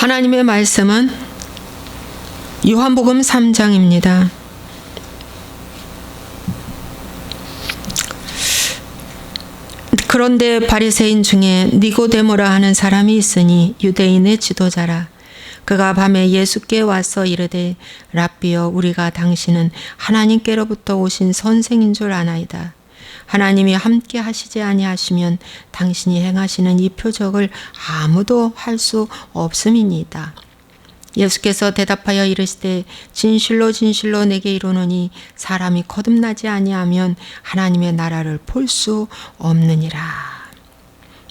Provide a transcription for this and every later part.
하나님의 말씀은 요한복음 3장입니다. 그런데 바리새인 중에 니고데모라 하는 사람이 있으니 유대인의 지도자라. 그가 밤에 예수께 와서 이르되 랍비여, 우리가 당신은 하나님께로부터 오신 선생인 줄 아나이다. 하나님이 함께 하시지 아니하시면 당신이 행하시는 이 표적을 아무도 할 수 없음이니이다. 예수께서 대답하여 이르시되 진실로 진실로 내게 이르노니 사람이 거듭나지 아니하면 하나님의 나라를 볼 수 없느니라.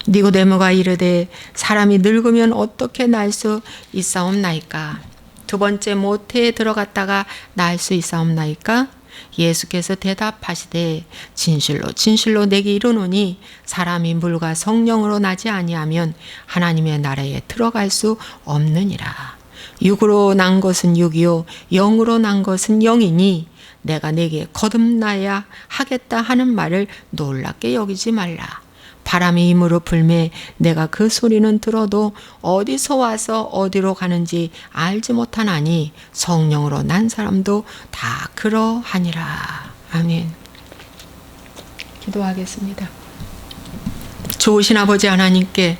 니고데모가 이르되 사람이 늙으면 어떻게 날 수 있사옵나이까? 두 번째 모태에 들어갔다가 날 수 있사옵나이까? 예수께서 대답하시되 진실로 진실로 내게 이르노니 사람이 물과 성령으로 나지 아니하면 하나님의 나라에 들어갈 수 없느니라. 육으로 난 것은 육이요 영으로 난 것은 영이니 내가 내게 거듭나야 하겠다 하는 말을 놀랍게 여기지 말라. 바람이 힘으로 불매 내가 그 소리는 들어도 어디서 와서 어디로 가는지 알지 못하나니 성령으로 난 사람도 다 그러하니라. 아멘. 기도하겠습니다. 좋으신 아버지 하나님께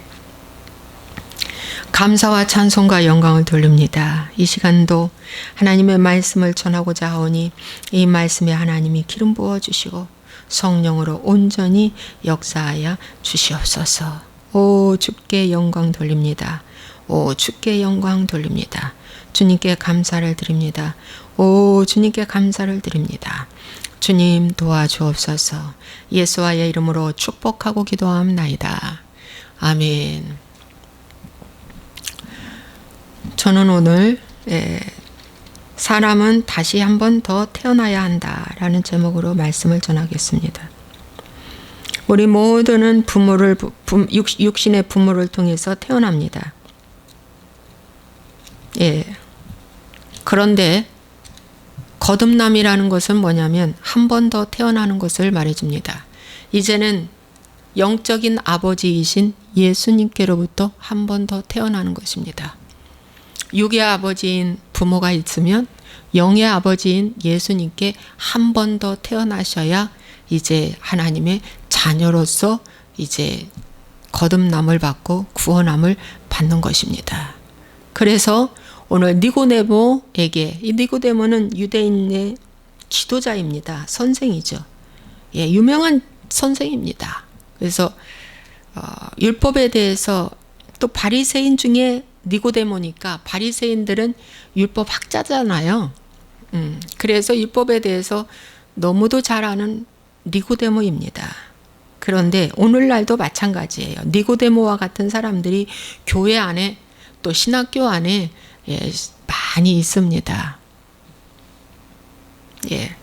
감사와 찬송과 영광을 돌립니다. 이 시간도 하나님의 말씀을 전하고자 하오니 이 말씀에 하나님이 기름 부어주시고 성령으로 온전히 역사하여 주시옵소서. 오 주께 영광 돌립니다. 오 주께 영광 돌립니다. 주님께 감사를 드립니다. 오 주님께 감사를 드립니다. 주님 도와주옵소서. 예수와의 이름으로 축복하고 기도합나이다. 아멘. 저는 오늘 사람은 다시 한 번 더 태어나야 한다라는 제목으로 말씀을 전하겠습니다. 우리 모두는 육신의 부모를 통해서 태어납니다. 그런데 거듭남이라는 것은 뭐냐면 한 번 더 태어나는 것을 말해줍니다. 이제는 영적인 아버지이신 예수님께로부터 한 번 더 태어나는 것입니다. 육의 아버지인 부모가 있으면 영의 아버지인 예수님께 한 번 더 태어나셔야 이제 하나님의 자녀로서 이제 거듭남을 받고 구원함을 받는 것입니다. 그래서 오늘 니고데모에게, 이 니고데모는 유대인의 지도자입니다. 선생이죠. 유명한 선생입니다. 그래서 율법에 대해서 또 바리새인 중에 니고데모니까 바리새인들은 율법 학자잖아요. 그래서 율법에 대해서 너무도 잘 아는 니고데모입니다. 그런데 오늘날도 마찬가지예요. 니고데모와 같은 사람들이 교회 안에 또 신학교 안에 많이 있습니다.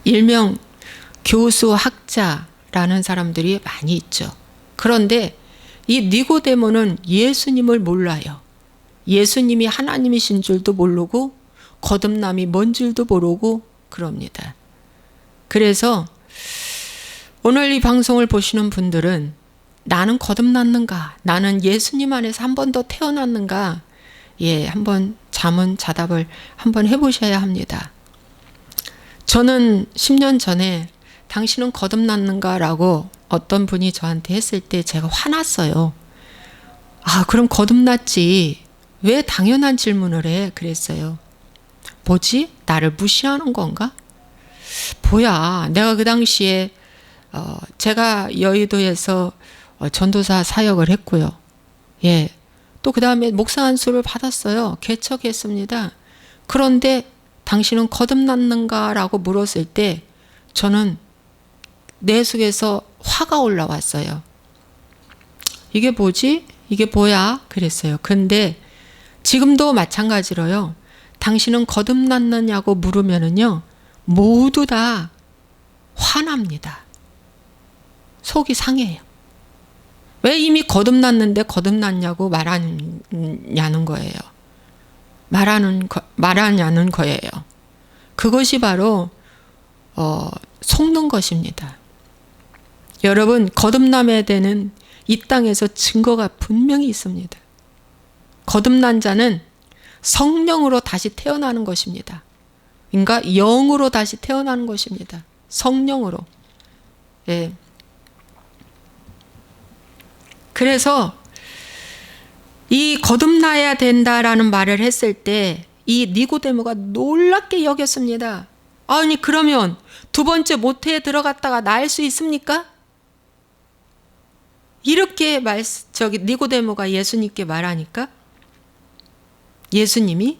일명 교수 학자라는 사람들이 많이 있죠. 그런데 이 니고데모는 예수님을 몰라요. 예수님이 하나님이신 줄도 모르고 거듭남이 뭔 줄도 모르고 그럽니다. 그래서 오늘 이 방송을 보시는 분들은 나는 거듭났는가? 나는 예수님 안에서 한 번 더 태어났는가? 한번 자답을 한번 해보셔야 합니다. 저는 10년 전에 당신은 거듭났는가? 라고 어떤 분이 저한테 했을 때 제가 화났어요. 그럼 거듭났지. 왜 당연한 질문을 해? 그랬어요. 뭐지? 나를 무시하는 건가? 뭐야, 내가 그 당시에 제가 여의도에서 전도사 사역을 했고요. 또 그 다음에 목사 안수를 받았어요. 개척했습니다. 그런데 당신은 거듭났는가? 라고 물었을 때 저는 내 속에서 화가 올라왔어요. 이게 뭐지? 이게 뭐야? 그랬어요. 근데 지금도 마찬가지로요. 당신은 거듭났느냐고 물으면은요, 모두 다 화납니다. 속이 상해요. 왜 이미 거듭났는데 거듭났냐고 말하냐는 거예요. 말하냐는 거예요. 그것이 바로 속는 것입니다. 여러분, 거듭남에 대한 이 땅에서 증거가 분명히 있습니다. 거듭난 자는 성령으로 다시 태어나는 것입니다. 그러니까 영으로 다시 태어나는 것입니다. 성령으로. 예. 그래서 이 거듭나야 된다라는 말을 했을 때 이 니고데모가 놀랍게 여겼습니다. 아니 그러면 두 번째 모태에 들어갔다가 나을 수 있습니까? 이렇게 니고데모가 예수님께 말하니까 예수님이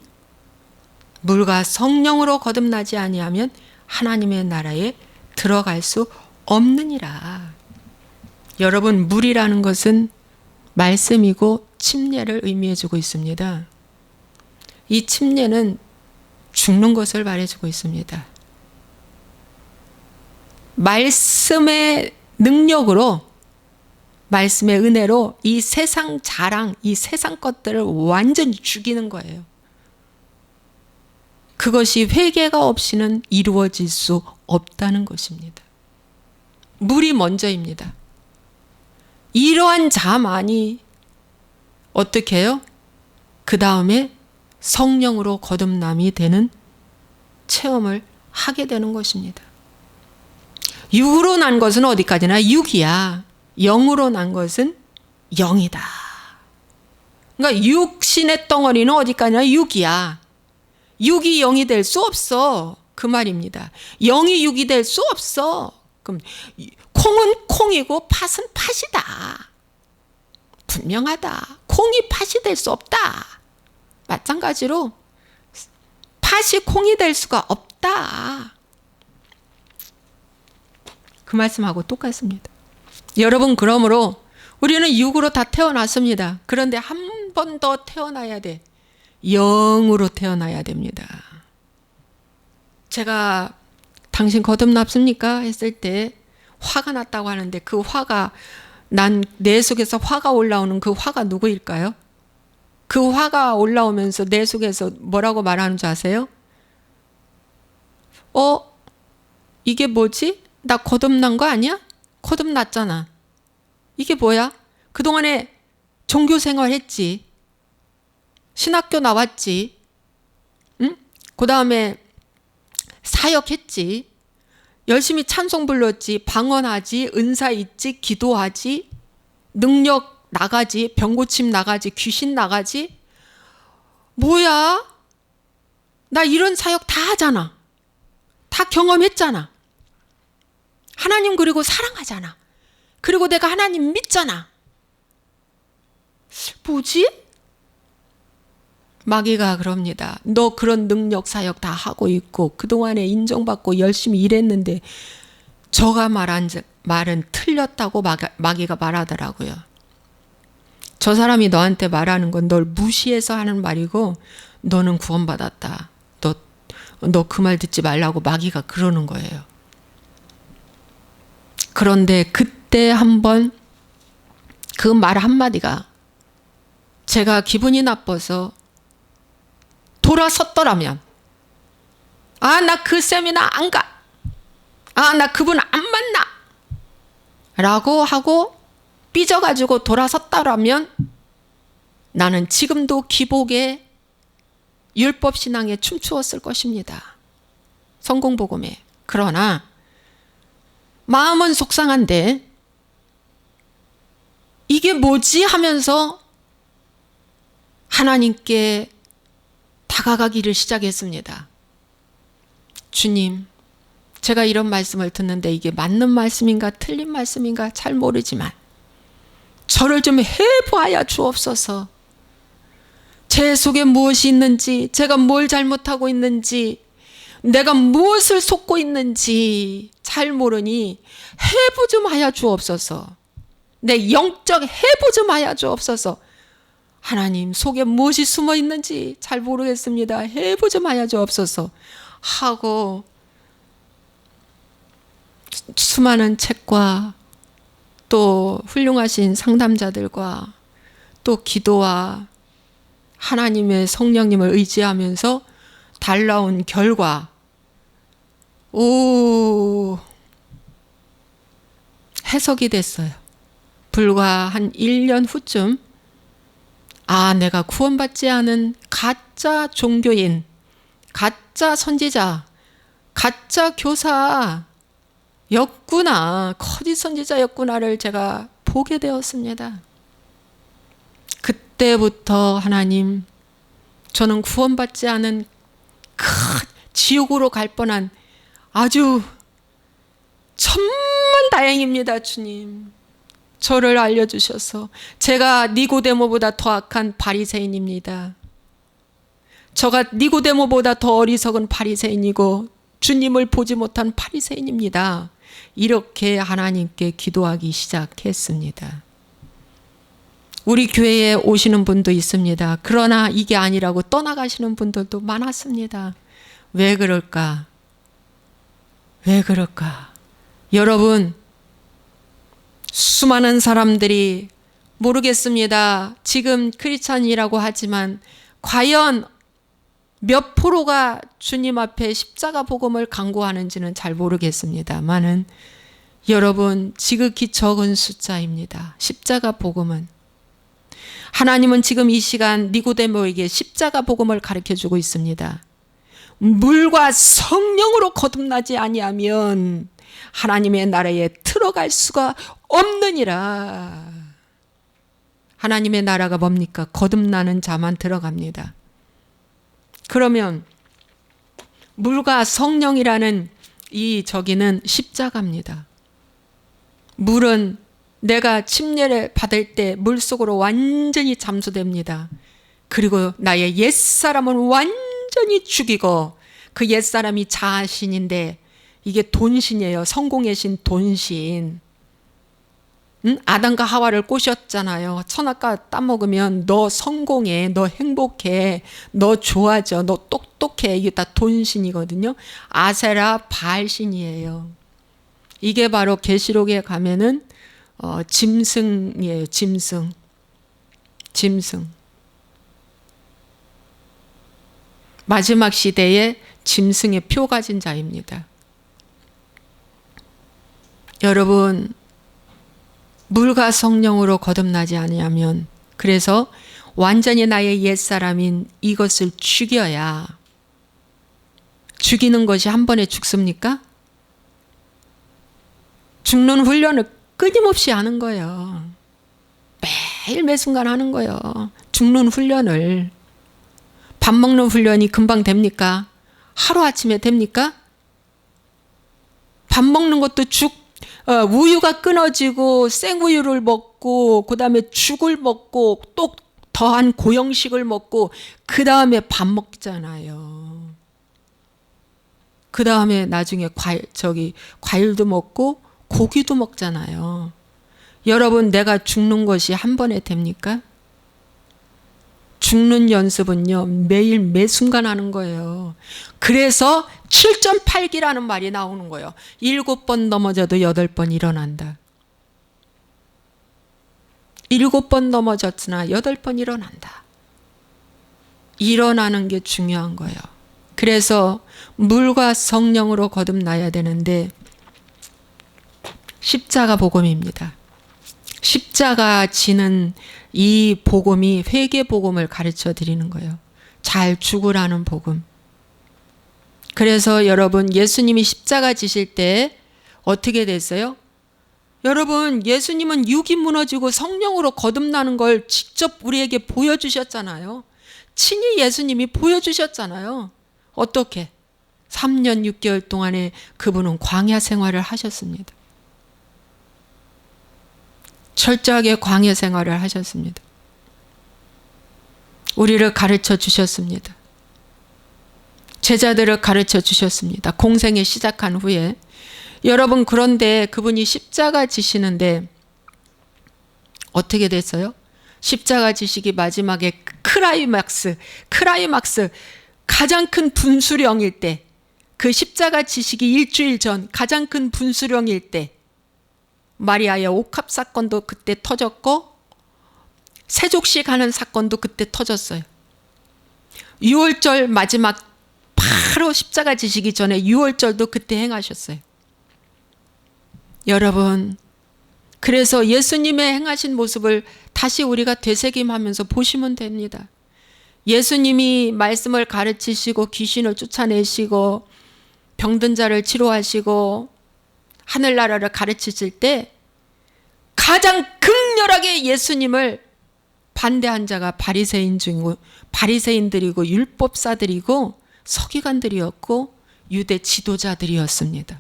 물과 성령으로 거듭나지 아니하면 하나님의 나라에 들어갈 수 없느니라. 여러분, 물이라는 것은 말씀이고 침례를 의미해 주고 있습니다. 이 침례는 죽는 것을 말해주고 있습니다. 말씀의 능력으로, 말씀의 은혜로 이 세상 자랑, 이 세상 것들을 완전히 죽이는 거예요. 그것이 회개가 없이는 이루어질 수 없다는 것입니다. 물이 먼저입니다. 이러한 자만이 어떻게 해요? 그 다음에 성령으로 거듭남이 되는 체험을 하게 되는 것입니다. 육으로 난 것은 어디까지나 육이야. 영으로 난 것은 영이다. 그러니까 육신의 덩어리는 어디까지나 육이야. 육이 영이 될 수 없어. 그 말입니다. 영이 육이 될 수 없어. 그럼 콩은 콩이고 팥은 팥이다. 분명하다. 콩이 팥이 될 수 없다. 마찬가지로 팥이 콩이 될 수가 없다. 그 말씀하고 똑같습니다. 여러분, 그러므로 우리는 육으로 다 태어났습니다. 그런데 한 번 더 태어나야 돼. 영으로 태어나야 됩니다. 제가 당신 거듭났습니까? 했을 때 화가 났다고 하는데 그 화가, 난 내 속에서 화가 올라오는 그 화가 누구일까요? 그 화가 올라오면서 내 속에서 뭐라고 말하는 줄 아세요? 이게 뭐지? 나 거듭난 거 아니야? 거듭났잖아. 이게 뭐야? 그동안에 종교 생활 했지. 신학교 나왔지. 응? 그 다음에 사역했지. 열심히 찬송 불렀지. 방언하지. 은사 있지. 기도하지. 능력 나가지. 병고침 나가지. 귀신 나가지. 뭐야? 나 이런 사역 다 하잖아. 다 경험했잖아. 하나님 그리고 사랑하잖아. 그리고 내가 하나님 믿잖아. 뭐지? 마귀가 그럽니다. 너 그런 능력 사역 다 하고 있고 그동안에 인정받고 열심히 일했는데 저가 말한 말은 틀렸다고 마귀가 말하더라고요. 저 사람이 너한테 말하는 건 널 무시해서 하는 말이고 너는 구원받았다. 너 그 말 듣지 말라고 마귀가 그러는 거예요. 그런데 그때 한번 그 말 한마디가 제가 기분이 나빠서 돌아섰더라면, 나 그 세미나 안 가. 나 그분 안 만나. 라고 하고 삐져가지고 돌아섰다라면 나는 지금도 기복에 율법신앙에 춤추었을 것입니다. 성공복음에. 그러나 마음은 속상한데 이게 뭐지 하면서 하나님께 다가가기를 시작했습니다. 주님, 제가 이런 말씀을 듣는데 이게 맞는 말씀인가 틀린 말씀인가 잘 모르지만 저를 좀 해보아야 주옵소서. 제 속에 무엇이 있는지, 제가 뭘 잘못하고 있는지, 내가 무엇을 속고 있는지 잘 모르니 해부 좀 하여 주옵소서. 내 영적 해부 좀 하여 주옵소서. 하나님, 속에 무엇이 숨어 있는지 잘 모르겠습니다. 해부 좀 하여 주옵소서 하고 수많은 책과 또 훌륭하신 상담자들과 또 기도와 하나님의 성령님을 의지하면서 달라온 결과, 해석이 됐어요. 불과 한 1년 후쯤 아, 내가 구원받지 않은 가짜 종교인, 가짜 선지자, 가짜 교사였구나, 거짓 선지자였구나를 제가 보게 되었습니다. 그때부터 하나님, 저는 구원받지 않은 큰 지옥으로 갈 뻔한 아주 천만다행입니다. 주님, 저를 알려주셔서 제가 니고데모보다 더 악한 바리새인입니다. 저가 니고데모보다 더 어리석은 바리새인이고 주님을 보지 못한 바리새인입니다. 이렇게 하나님께 기도하기 시작했습니다. 우리 교회에 오시는 분도 있습니다. 그러나 이게 아니라고 떠나가시는 분들도 많았습니다. 왜 그럴까? 왜 그럴까? 여러분, 수많은 사람들이 모르겠습니다. 지금 크리스찬이라고 하지만 과연 몇 프로가 주님 앞에 십자가 복음을 강구하는지는 잘 모르겠습니다만은 여러분, 지극히 적은 숫자입니다. 십자가 복음은. 하나님은 지금 이 시간 니고데모에게 십자가 복음을 가르쳐주고 있습니다. 물과 성령으로 거듭나지 아니하면 하나님의 나라에 들어갈 수가 없느니라. 하나님의 나라가 뭡니까? 거듭나는 자만 들어갑니다. 그러면 물과 성령이라는 이 저기는 십자가입니다. 물은 내가 침례를 받을 때 물속으로 완전히 잠수됩니다. 그리고 나의 옛사람은 완전히 죽이고 그 옛사람이 자신인데 이게 돈신이에요. 성공의 신 돈신. 아담과 하와를 꼬셨잖아요. 선악과 따먹으면 너 성공해, 너 행복해, 너 좋아져, 너 똑똑해. 이게 다 돈신이거든요. 아세라 바알신이에요. 이게 바로 계시록에 가면은 짐승이에요. 짐승. 마지막 시대에 짐승의 표 가진 자입니다. 여러분, 물과 성령으로 거듭나지 아니하면, 그래서 완전히 나의 옛사람인 이것을 죽여야. 죽이는 것이 한 번에 죽습니까? 죽는 훈련을 끊임없이 하는 거예요. 매일 매순간 하는 거예요. 죽는 훈련을. 밥 먹는 훈련이 금방 됩니까? 하루아침에 됩니까? 밥 먹는 것도 우유가 끊어지고 생우유를 먹고 그 다음에 죽을 먹고 또 더한 고형식을 먹고 그 다음에 밥 먹잖아요. 그 다음에 나중에 과일도 먹고 고기도 먹잖아요. 여러분, 내가 죽는 것이 한 번에 됩니까? 죽는 연습은요, 매일 매순간 하는 거예요. 그래서 7.8기라는 말이 나오는 거예요. 7번 넘어져도 8번 일어난다. 7번 넘어졌으나 8번 일어난다. 일어나는 게 중요한 거예요. 그래서 물과 성령으로 거듭나야 되는데 십자가 복음입니다. 십자가 지는 이 복음이 회개 복음을 가르쳐 드리는 거예요. 잘 죽으라는 복음. 그래서 여러분, 예수님이 십자가 지실 때 어떻게 됐어요? 여러분, 예수님은 육이 무너지고 성령으로 거듭나는 걸 직접 우리에게 보여주셨잖아요. 친히 예수님이 보여주셨잖아요. 어떻게? 3년 6개월 동안에 그분은 광야 생활을 하셨습니다. 철저하게 광야 생활을 하셨습니다. 우리를 가르쳐 주셨습니다. 제자들을 가르쳐 주셨습니다. 공생에 시작한 후에. 여러분, 그런데 그분이 십자가 지시는데 어떻게 됐어요? 십자가 지시기 마지막에 크라이막스 가장 큰 분수령일 때, 그 십자가 지시기 일주일 전 가장 큰 분수령일 때 마리아의 옥합 사건도 그때 터졌고 세족식 하는 사건도 그때 터졌어요. 6월절 마지막 바로 십자가 지시기 전에 6월절도 그때 행하셨어요. 여러분, 그래서 예수님의 행하신 모습을 다시 우리가 되새김하면서 보시면 됩니다. 예수님이 말씀을 가르치시고 귀신을 쫓아내시고 병든 자를 치료하시고 하늘나라를 가르치실 때 가장 극렬하게 예수님을 반대한 자가 바리새인들이고 율법사들이고 서기관들이었고 유대 지도자들이었습니다.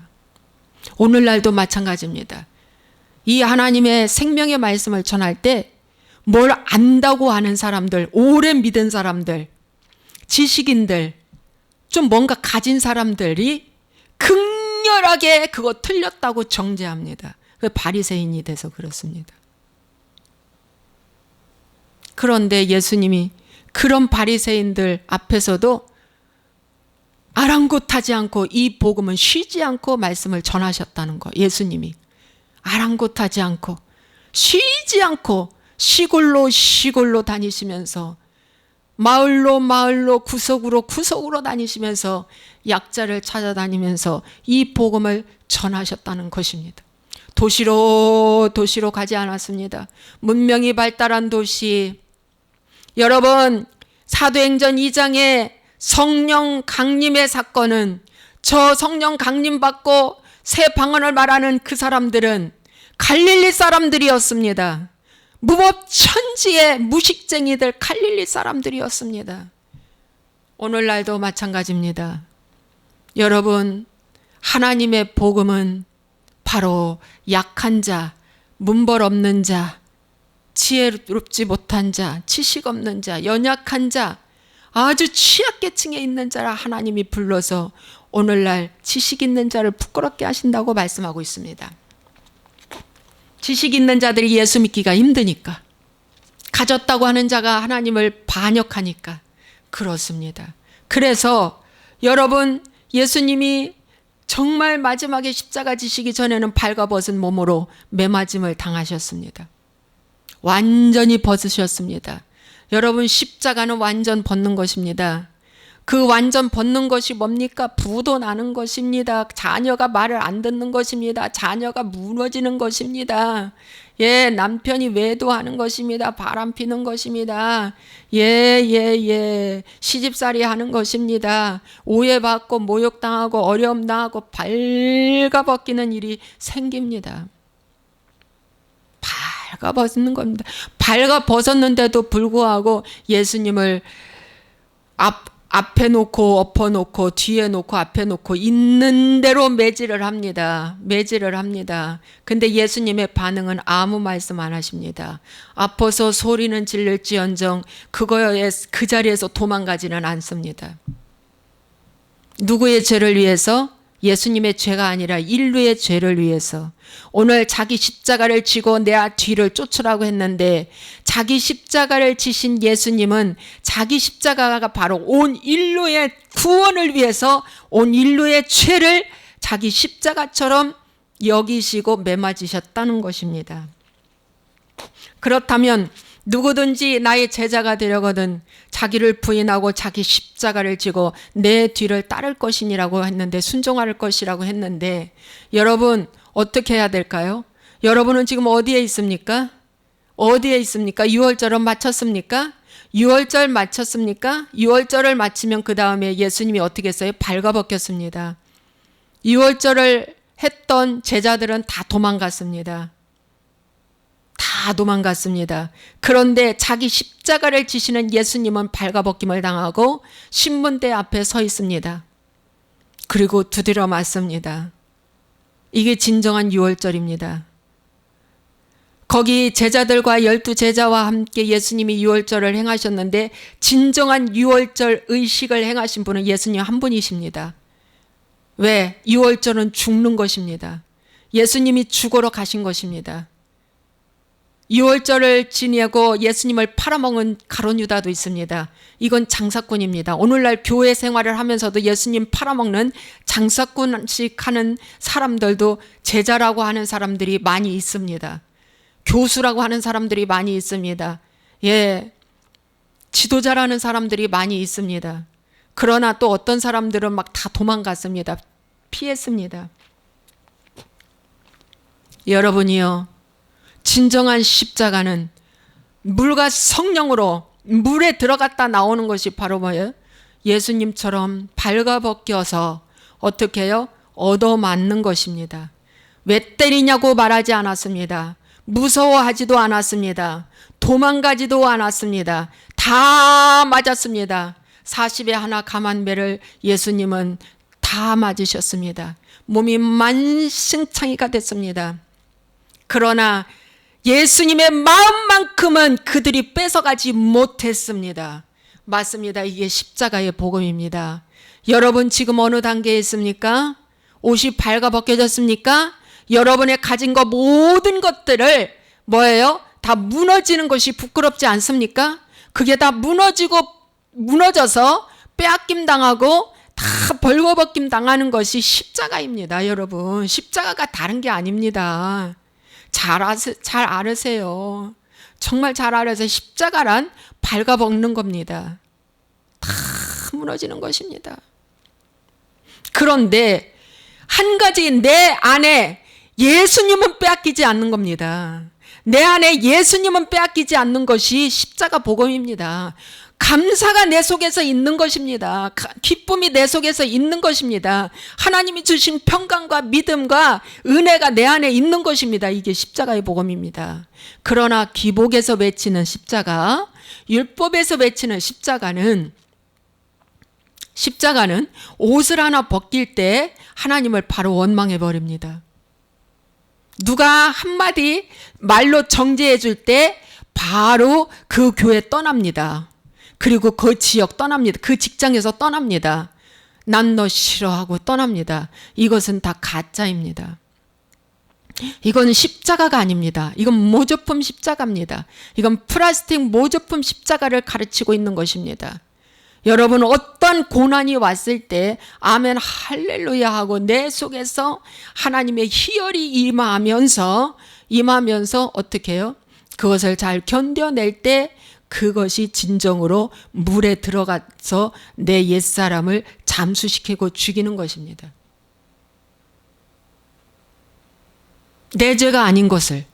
오늘날도 마찬가지입니다. 이 하나님의 생명의 말씀을 전할 때 뭘 안다고 하는 사람들, 오래 믿은 사람들, 지식인들, 좀 뭔가 가진 사람들이 극렬하게 그거 틀렸다고 정죄합니다. 그 바리새인이 돼서 그렇습니다. 그런데 예수님이 그런 바리새인들 앞에서도 아랑곳하지 않고 이 복음은 쉬지 않고 말씀을 전하셨다는 거. 예수님이 아랑곳하지 않고 쉬지 않고 시골로 다니시면서 마을로 구석으로 다니시면서 약자를 찾아다니면서 이 복음을 전하셨다는 것입니다. 도시로 가지 않았습니다. 문명이 발달한 도시. 여러분, 사도행전 2장의 성령 강림의 사건은 저 성령 강림 받고 새 방언을 말하는 그 사람들은 갈릴리 사람들이었습니다. 무법 천지의 무식쟁이들 갈릴리 사람들이었습니다. 오늘날도 마찬가지입니다. 여러분, 하나님의 복음은 바로 약한 자, 문벌 없는 자, 지혜롭지 못한 자, 지식 없는 자, 연약한 자, 아주 취약계층에 있는 자라 하나님이 불러서 오늘날 지식 있는 자를 부끄럽게 하신다고 말씀하고 있습니다. 지식 있는 자들이 예수 믿기가 힘드니까, 가졌다고 하는 자가 하나님을 반역하니까 그렇습니다. 그래서 여러분, 예수님이 정말 마지막에 십자가 지시기 전에는 발가벗은 몸으로 매맞음을 당하셨습니다. 완전히 벗으셨습니다. 여러분, 십자가는 완전 벗는 것입니다. 그 완전 벗는 것이 뭡니까? 부도 나는 것입니다. 자녀가 말을 안 듣는 것입니다. 자녀가 무너지는 것입니다. 예, 남편이 외도하는 것입니다. 바람 피는 것입니다. 시집살이 하는 것입니다. 오해받고 모욕당하고 어려움 당하고 발가벗기는 일이 생깁니다. 발가벗는 겁니다. 발가벗었는데도 불구하고 예수님을 앞에 놓고 엎어 놓고 뒤에 놓고 앞에 놓고 있는 대로 매질을 합니다. 근데 예수님의 반응은 아무 말씀 안 하십니다. 아파서 소리는 질릴지언정 그 자리에서 도망가지는 않습니다. 누구의 죄를 위해서? 예수님의 죄가 아니라 인류의 죄를 위해서. 오늘 자기 십자가를 지고 내 뒤를 쫓으라고 했는데 자기 십자가를 지신 예수님은 자기 십자가가 바로 온 인류의 구원을 위해서 온 인류의 죄를 자기 십자가처럼 여기시고 매맞으셨다는 것입니다. 그렇다면 누구든지 나의 제자가 되려거든 자기를 부인하고 자기 십자가를 지고 내 뒤를 따를 것이니라고 했는데, 순종할 것이라고 했는데, 여러분 어떻게 해야 될까요? 여러분은 지금 어디에 있습니까? 6월절은 마쳤습니까? 6월절 마쳤습니까? 6월절을 마치면 그 다음에 예수님이 어떻게 했어요? 발가벗겼습니다. 6월절을 했던 제자들은 다 도망갔습니다. 그런데 자기 십자가를 지시는 예수님은 발가벗김을 당하고 신문대 앞에 서 있습니다. 그리고 두드려 맞습니다. 이게 진정한 6월절입니다. 거기 제자들과 12제자와 함께 예수님이 6월절을 행하셨는데 진정한 6월절 의식을 행하신 분은 예수님 한 분이십니다. 왜? 6월절은 죽는 것입니다. 예수님이 죽으러 가신 것입니다. 6월절을 지내고 예수님을 팔아먹은 가룟 유다도 있습니다. 이건 장사꾼입니다. 오늘날 교회 생활을 하면서도 예수님 팔아먹는 장사꾼식 하는 사람들도 제자라고 하는 사람들이 많이 있습니다. 교수라고 하는 사람들이 많이 있습니다. 예, 지도자라는 사람들이 많이 있습니다. 그러나 또 어떤 사람들은 막 다 도망갔습니다. 피했습니다. 여러분이요, 진정한 십자가는 물과 성령으로 물에 들어갔다 나오는 것이 바로 뭐예요? 예수님처럼 발가벗겨서 어떻게 해요? 얻어맞는 것입니다. 왜 때리냐고 말하지 않았습니다. 무서워하지도 않았습니다. 도망가지도 않았습니다. 다 맞았습니다. 40에 하나 감한 배를 예수님은 다 맞으셨습니다. 몸이 만신창이가 됐습니다. 그러나 예수님의 마음만큼은 그들이 뺏어가지 못했습니다. 맞습니다. 이게 십자가의 복음입니다. 여러분 지금 어느 단계에 있습니까? 옷이 발가벗겨졌습니까? 여러분의 가진 것 모든 것들을 뭐예요? 다 무너지는 것이 부끄럽지 않습니까? 그게 다 무너져서 빼앗김 당하고 다 벌거벗김 당하는 것이 십자가입니다. 여러분 십자가가 다른 게 아닙니다. 잘 알으세요. 정말 잘 알아서 십자가란 발가벗는 겁니다. 다 무너지는 것입니다. 그런데 한 가지 내 안에 예수님은 빼앗기지 않는 겁니다. 내 안에 예수님은 빼앗기지 않는 것이 십자가 복음입니다. 감사가 내 속에서 있는 것입니다. 기쁨이 내 속에서 있는 것입니다. 하나님이 주신 평강과 믿음과 은혜가 내 안에 있는 것입니다. 이게 십자가의 복음입니다. 그러나 기복에서 외치는 십자가, 율법에서 외치는 십자가는 옷을 하나 벗길 때 하나님을 바로 원망해 버립니다. 누가 한마디 말로 정죄해 줄 때 바로 그 교회 떠납니다. 그리고 그 지역 떠납니다. 그 직장에서 떠납니다. 난 너 싫어하고 떠납니다. 이것은 다 가짜입니다. 이건 십자가가 아닙니다. 이건 모조품 십자가입니다. 이건 플라스틱 모조품 십자가를 가르치고 있는 것입니다. 여러분 어떤 고난이 왔을 때 아멘 할렐루야 하고 내 속에서 하나님의 희열이 임하면서 어떻게 해요? 그것을 잘 견뎌낼 때 그것이 진정으로 물에 들어가서 내 옛사람을 잠수시키고 죽이는 것입니다. 내 죄가 아닌 것을,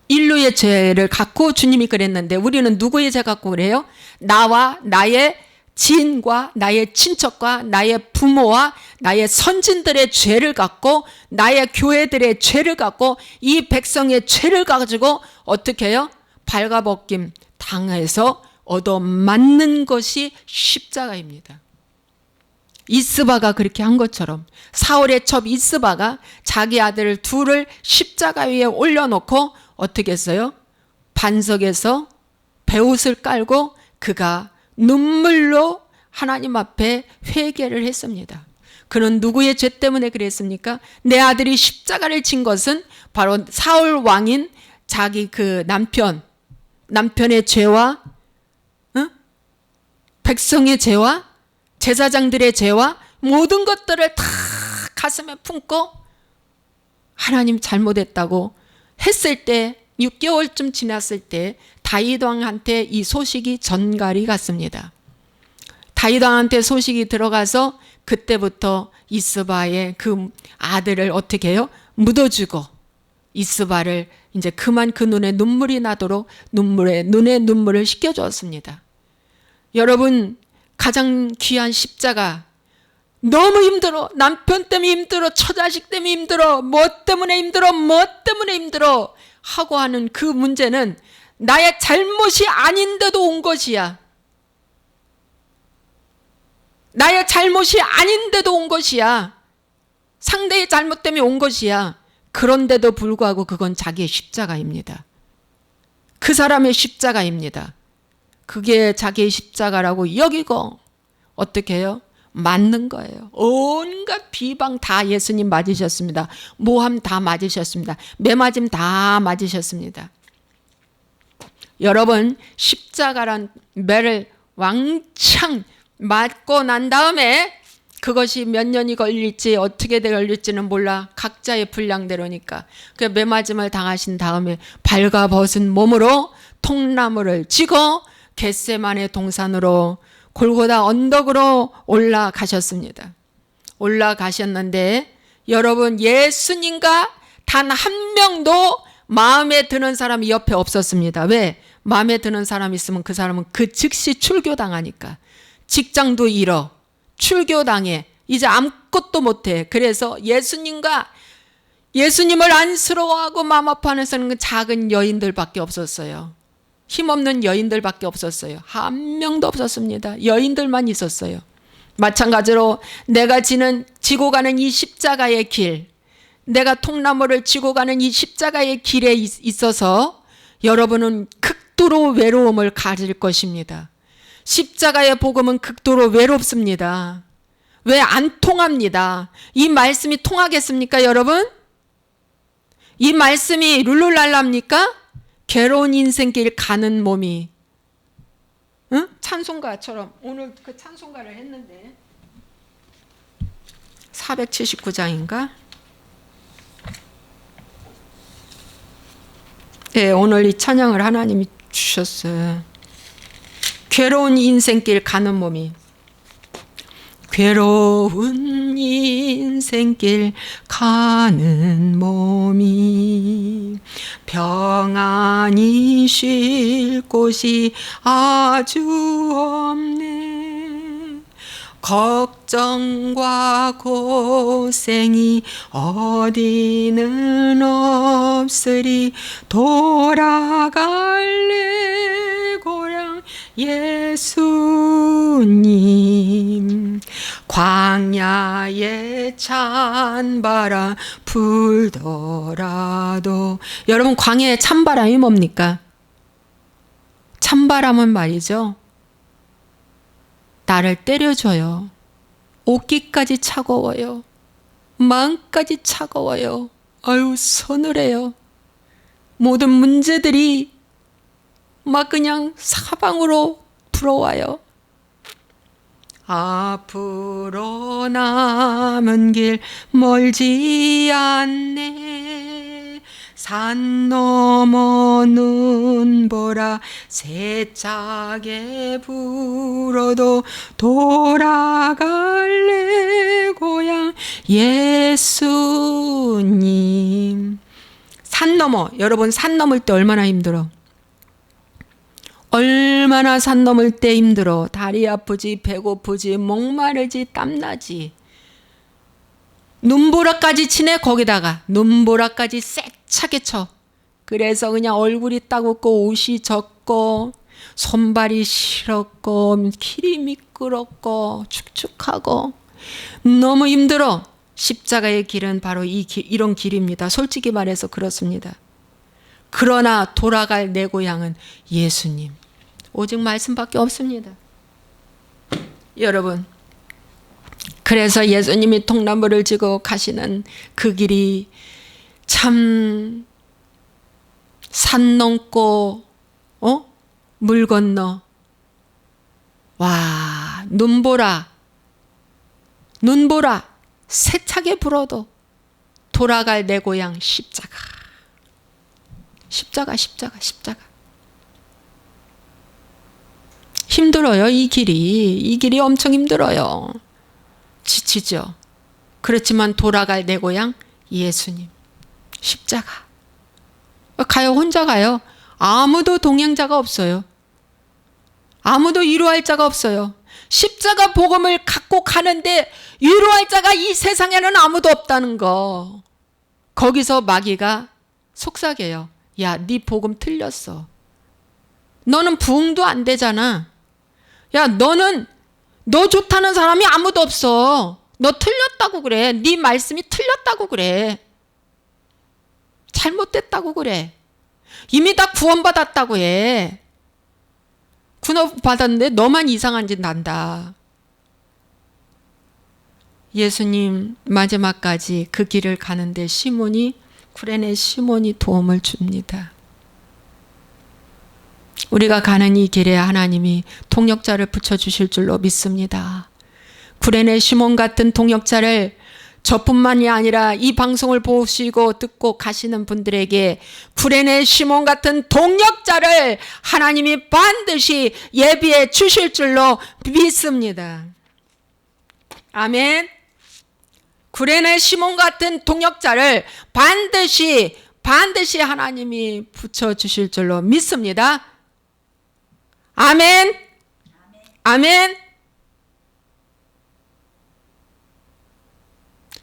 인류의 죄를 갖고 주님이 그랬는데 우리는 누구의 죄 갖고 그래요? 나와 나의 지인과 나의 친척과 나의 부모와 나의 선진들의 죄를 갖고 나의 교회들의 죄를 갖고 이 백성의 죄를 가지고 어떻게 해요? 발가벗김 당해서 얻어맞는 것이 십자가입니다. 이스바가 그렇게 한 것처럼 사울의 첩 이스바가 자기 아들 둘을 십자가 위에 올려놓고 어떻게 했어요? 반석에서 베옷을 깔고 그가 눈물로 하나님 앞에 회개를 했습니다. 그는 누구의 죄 때문에 그랬습니까? 내 아들이 십자가를 진 것은 바로 사울 왕인 자기 그 남편의 죄와 백성의 죄와 제사장들의 죄와 모든 것들을 다 가슴에 품고 하나님 잘못했다고 했을 때 6개월쯤 지났을 때 다윗 왕한테 이 소식이 전갈이 갔습니다. 다윗 왕한테 소식이 들어가서 그때부터 이스바의 그 아들을 어떻게 해요? 묻어주고 이스바를 이제 그만 그 눈에 눈물이 나도록 눈에 눈물을 씻겨주었습니다. 여러분 가장 귀한 십자가 너무 힘들어. 남편 때문에 힘들어. 처자식 때문에 힘들어. 뭐 때문에 힘들어 하고 하는 그 문제는 나의 잘못이 아닌데도 온 것이야. 나의 잘못이 아닌데도 온 것이야. 상대의 잘못 때문에 온 것이야. 그런데도 불구하고 그건 자기의 십자가입니다. 그 사람의 십자가입니다. 그게 자기의 십자가라고 여기고 어떻게 해요? 맞는 거예요. 온갖 비방 다 예수님 맞으셨습니다. 모함 다 맞으셨습니다. 매맞음 다 맞으셨습니다. 여러분 십자가란 매를 왕창 맞고 난 다음에 그것이 몇 년이 걸릴지 어떻게 걸릴지는 몰라. 각자의 분량대로니까. 그 매맞음을 당하신 다음에 발가벗은 몸으로 통나무를 쥐고 겟세마네 동산으로 골고다 언덕으로 올라가셨습니다. 올라가셨는데 여러분 예수님과 단 한 명도 마음에 드는 사람이 옆에 없었습니다. 왜? 마음에 드는 사람이 있으면 그 사람은 그 즉시 출교당하니까. 직장도 잃어. 출교당해. 이제 아무것도 못해. 그래서 예수님을 안쓰러워하고 마음 아파하는 사람은 작은 여인들밖에 없었어요. 힘없는 여인들밖에 없었어요. 한 명도 없었습니다. 여인들만 있었어요. 마찬가지로 내가 지고 가는 이 십자가의 길, 내가 통나무를 지고 가는 이 십자가의 길에 있어서 여러분은 극도로 외로움을 가질 것입니다. 십자가의 복음은 극도로 외롭습니다. 왜 안 통합니다. 이 말씀이 통하겠습니까, 여러분? 이 말씀이 룰루랄라입니까? 괴로운 인생길 가는 몸이, 응? 찬송가처럼 오늘 그 찬송가를 했는데 479장인가? 네, 오늘 이 찬양을 하나님이 주셨어요. 괴로운 인생길 가는 몸이, 괴로운 인생길 가는 몸이 평안히 쉴 곳이 아주 없네. 걱정과 고생이 어디는 없으리. 돌아갈래 고향 예수님. 광야에 찬바람 불더라도, 여러분 광야에 찬바람이 뭡니까? 찬바람은 말이죠, 나를 때려줘요. 옷깃까지 차가워요. 마음까지 차가워요. 아유, 서늘해요. 모든 문제들이 막 그냥 사방으로 불어와요. 앞으로 남은 길 멀지 않네. 산 넘어 눈보라 세차게 불어도 돌아갈래 고향 예수님. 산 넘어, 여러분 산 넘을 때 얼마나 힘들어? 얼마나 산 넘을 때 힘들어. 다리 아프지, 배고프지, 목마르지, 땀나지. 눈보라까지 치네. 거기다가 눈보라까지 세차게 쳐. 그래서 그냥 얼굴이 따갑고 옷이 젖고 손발이 시렵고 길이 미끄럽고 축축하고 너무 힘들어. 십자가의 길은 바로 이런 길입니다. 솔직히 말해서 그렇습니다. 그러나 돌아갈 내 고향은 예수님. 오직 말씀밖에 없습니다. 여러분, 그래서 예수님이 통나무를 지고 가시는 그 길이 참 산 넘고 물 건너, 와, 눈보라 세차게 불어도 돌아갈 내 고향 십자가. 힘들어요. 이 길이 엄청 힘들어요. 지치죠. 그렇지만 돌아갈 내 고향 예수님. 십자가. 가요. 혼자 가요. 아무도 동행자가 없어요. 아무도 위로할 자가 없어요. 십자가 복음을 갖고 가는데 위로할 자가 이 세상에는 아무도 없다는 거. 거기서 마귀가 속삭여요. 야, 네 복음 틀렸어. 너는 부흥도 안 되잖아. 야, 너 좋다는 사람이 아무도 없어. 너 틀렸다고 그래. 네 말씀이 틀렸다고 그래. 잘못됐다고 그래. 이미 다 구원받았다고 해. 구원받았는데 너만 이상한 짓 난다. 예수님 마지막까지 그 길을 가는데 구레네 시몬이 도움을 줍니다. 우리가 가는 이 길에 하나님이 동역자를 붙여주실 줄로 믿습니다. 구레네 시몬 같은 동역자를 저뿐만이 아니라 이 방송을 보시고 듣고 가시는 분들에게 구레네 시몬 같은 동역자를 하나님이 반드시 예비해 주실 줄로 믿습니다. 아멘. 구레네 시몬 같은 동역자를 반드시 반드시 하나님이 붙여주실 줄로 믿습니다. 아멘. 아멘.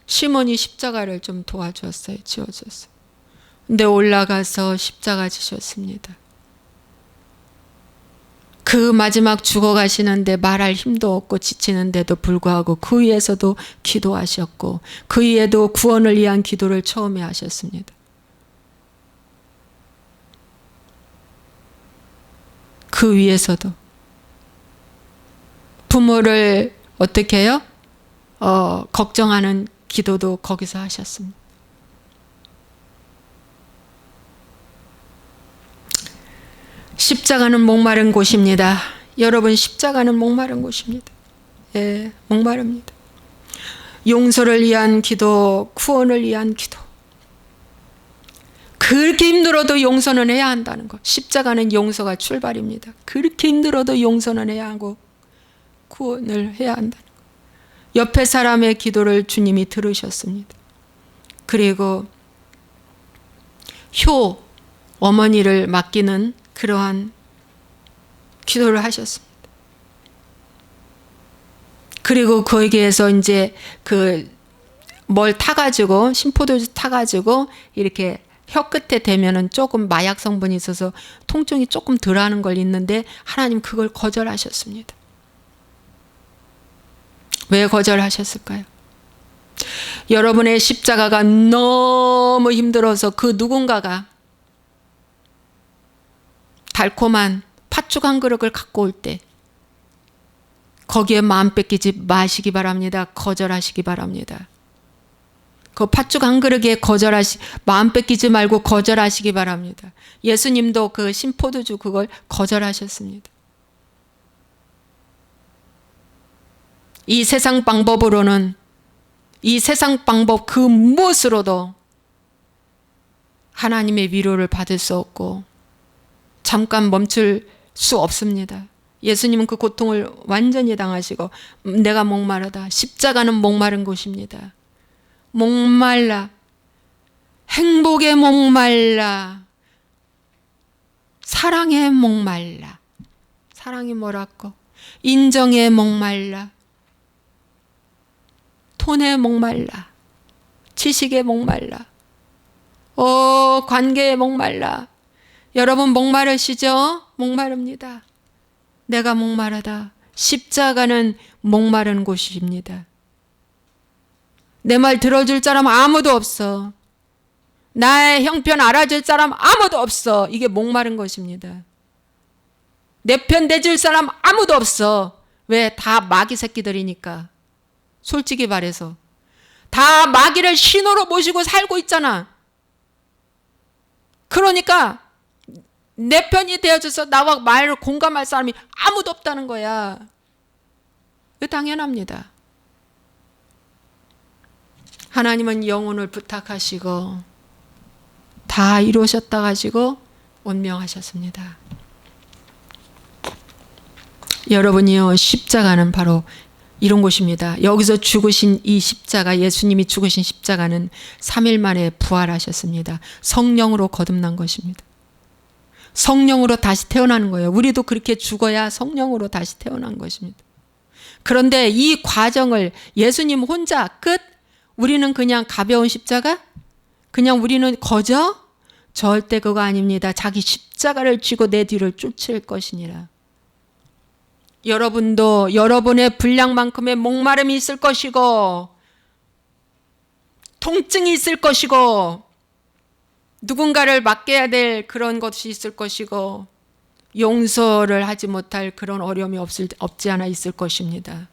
시몬이 십자가를 좀 도와주었어요. 지어줬어요. 근데 올라가서 십자가 지셨습니다. 그 마지막 죽어가시는데 말할 힘도 없고 지치는데도 불구하고 그 위에서도 기도하셨고 그 위에도 구원을 위한 기도를 처음에 하셨습니다. 그 위에서도 부모를 어떻게 해요? 걱정하는 기도도 거기서 하셨습니다. 십자가는 목마른 곳입니다. 여러분, 십자가는 목마른 곳입니다. 예, 목마릅니다. 용서를 위한 기도, 구원을 위한 기도. 그렇게 힘들어도 용서는 해야 한다는 것. 십자가는 용서가 출발입니다. 그렇게 힘들어도 용서는 해야 하고 구원을 해야 한다는 것. 옆에 사람의 기도를 주님이 들으셨습니다. 그리고 효 어머니를 맡기는 그러한 기도를 하셨습니다. 그리고 거기에서 이제 뭘 타가지고 심포도주 타가지고 이렇게 혀 끝에 대면은 조금 마약 성분이 있어서 통증이 조금 덜하는 걸 있는데 하나님 그걸 거절하셨습니다. 왜 거절하셨을까요? 여러분의 십자가가 너무 힘들어서 그 누군가가 달콤한 팥죽 한 그릇을 갖고 올 때 거기에 마음 뺏기지 마시기 바랍니다. 거절하시기 바랍니다. 그 팥죽 한 그릇에 마음 뺏기지 말고 거절하시기 바랍니다. 예수님도 그 신포도주 그걸 거절하셨습니다. 이 세상 방법으로는 이 세상 방법 그 무엇으로도 하나님의 위로를 받을 수 없고 잠깐 멈출 수 없습니다. 예수님은 그 고통을 완전히 당하시고 내가 목마르다. 십자가는 목마른 곳입니다. 목말라. 행복에 목말라. 사랑에 목말라. 사랑이 뭐라고? 인정에 목말라. 돈에 목말라. 지식에 목말라. 관계에 목말라. 여러분 목마르시죠? 목마릅니다. 내가 목마르다. 십자가는 목마른 곳입니다. 내 말 들어줄 사람 아무도 없어. 나의 형편 알아줄 사람 아무도 없어. 이게 목마른 것입니다. 내 편 대줄 사람 아무도 없어. 왜? 다 마귀 새끼들이니까. 솔직히 말해서. 다 마귀를 신호로 모시고 살고 있잖아. 그러니까 내 편이 되어줘서 나와 말을 공감할 사람이 아무도 없다는 거야. 이거 당연합니다. 하나님은 영혼을 부탁하시고 다 이루셨다 가지고 운명하셨습니다. 여러분이요, 십자가는 바로 이런 곳입니다. 여기서 죽으신 이 십자가, 예수님이 죽으신 십자가는 3일 만에 부활하셨습니다. 성령으로 거듭난 것입니다. 성령으로 다시 태어나는 거예요. 우리도 그렇게 죽어야 성령으로 다시 태어난 것입니다. 그런데 이 과정을 예수님 혼자 끝? 우리는 그냥 가벼운 십자가? 그냥 우리는 거저? 절대 그거 아닙니다. 자기 십자가를 쥐고 내 뒤를 쫓을 것이니라. 여러분도 여러분의 분량만큼의 목마름이 있을 것이고 통증이 있을 것이고 누군가를 맡겨야 될 그런 것이 있을 것이고 용서를 하지 못할 그런 어려움이 없지 않아 있을 것입니다.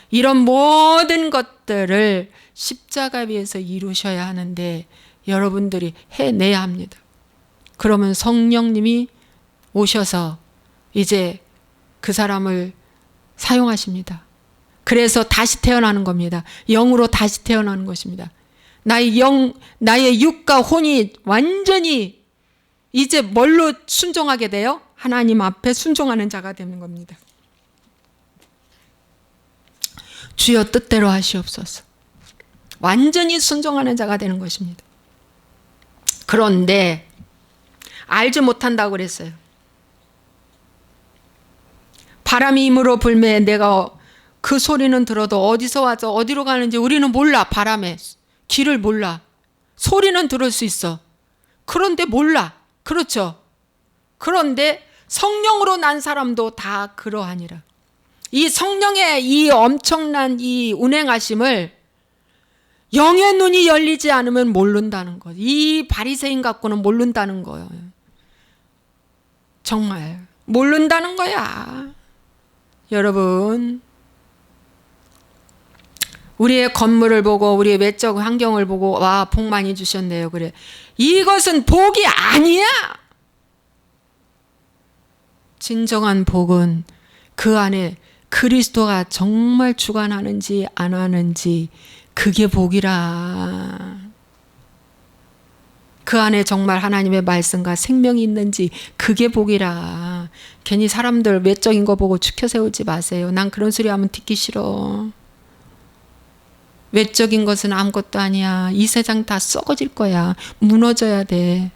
이런 모든 것들을 십자가 위에서 이루셔야 하는데 여러분들이 해내야 합니다. 그러면 성령님이 오셔서 이제 그 사람을 사용하십니다. 그래서 다시 태어나는 겁니다. 영으로 다시 태어나는 것입니다. 나의 육과 혼이 완전히 이제 뭘로 순종하게 돼요? 하나님 앞에 순종하는 자가 되는 겁니다. 주여 뜻대로 하시옵소서. 완전히 순종하는 자가 되는 것입니다. 그런데 알지 못한다고 그랬어요. 바람이 힘으로 불매 내가 그 소리는 들어도 어디서 와서 어디로 가는지 우리는 몰라. 바람에 길을 몰라. 소리는 들을 수 있어. 그런데 몰라. 그렇죠. 그런데 성령으로 난 사람도 다 그러하니라. 이 성령의 이 엄청난 이 운행하심을 영의 눈이 열리지 않으면 모른다는 것. 이 바리새인 갖고는 모른다는 거예요. 정말 모른다는 거야. 여러분, 우리의 건물을 보고 우리의 외적 환경을 보고 와, 복 많이 주셨네요. 그래. 이것은 복이 아니야. 진정한 복은 그 안에 그리스도가 정말 주관하는지 안 하는지 그게 복이라. 그 안에 정말 하나님의 말씀과 생명이 있는지 그게 복이라. 괜히 사람들 외적인 거 보고 추켜 세우지 마세요. 난 그런 소리 하면 듣기 싫어. 외적인 것은 아무것도 아니야. 이 세상 다 썩어질 거야. 무너져야 돼.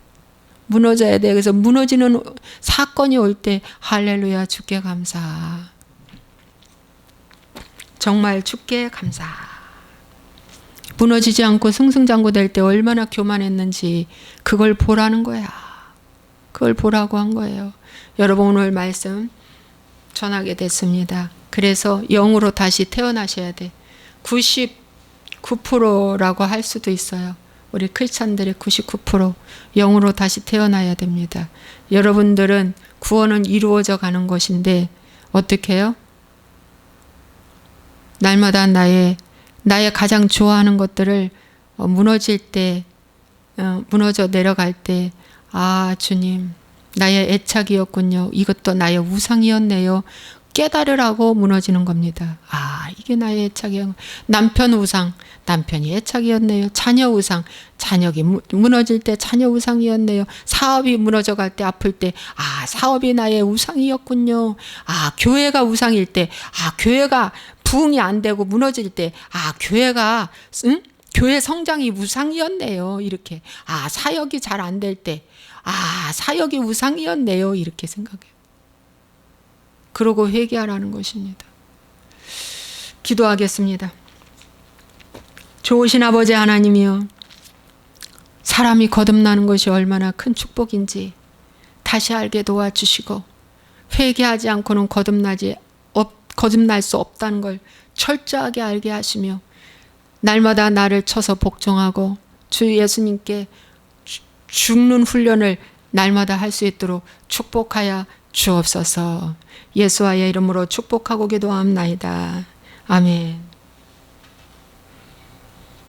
무너져야 돼. 그래서 무너지는 사건이 올 때 할렐루야 주께 감사. 정말 주께 감사. 무너지지 않고 승승장구 될 때 얼마나 교만했는지 그걸 보라는 거야. 그걸 보라고 한 거예요. 여러분 오늘 말씀 전하게 됐습니다. 그래서 영으로 다시 태어나셔야 돼. 99%라고 할 수도 있어요. 우리 크리스찬들의 99% 영으로 다시 태어나야 됩니다. 여러분들은 구원은 이루어져 가는 것인데 어떻게 해요? 날마다 나의 가장 좋아하는 것들을 무너질 때, 무너져 내려갈 때, 아, 주님, 나의 애착이었군요. 이것도 나의 우상이었네요. 깨달으라고 무너지는 겁니다. 아, 이게 나의 애착이었. 남편 우상, 남편이 애착이었네요. 자녀 우상, 자녀가 무너질 때 자녀 우상이었네요. 사업이 무너져 갈 때 아플 때, 아, 사업이 나의 우상이었군요. 아, 교회가 우상일 때, 아, 교회가 부흥이 안 되고 무너질 때, 아, 교회가 교회 성장이 우상이었네요. 이렇게. 아, 사역이 잘 안 될 때, 아, 사역이 우상이었네요. 이렇게 생각해요. 그러고 회개하라는 것입니다. 기도하겠습니다. 좋으신 아버지 하나님이여, 사람이 거듭나는 것이 얼마나 큰 축복인지 다시 알게 도와주시고, 회개하지 않고는 거듭날 수 없다는 걸 철저하게 알게 하시며, 날마다 나를 쳐서 복종하고 주 예수님께 죽는 훈련을 날마다 할 수 있도록 축복하여 주옵소서. 예수와의 이름으로 축복하고 기도합나이다. 아멘.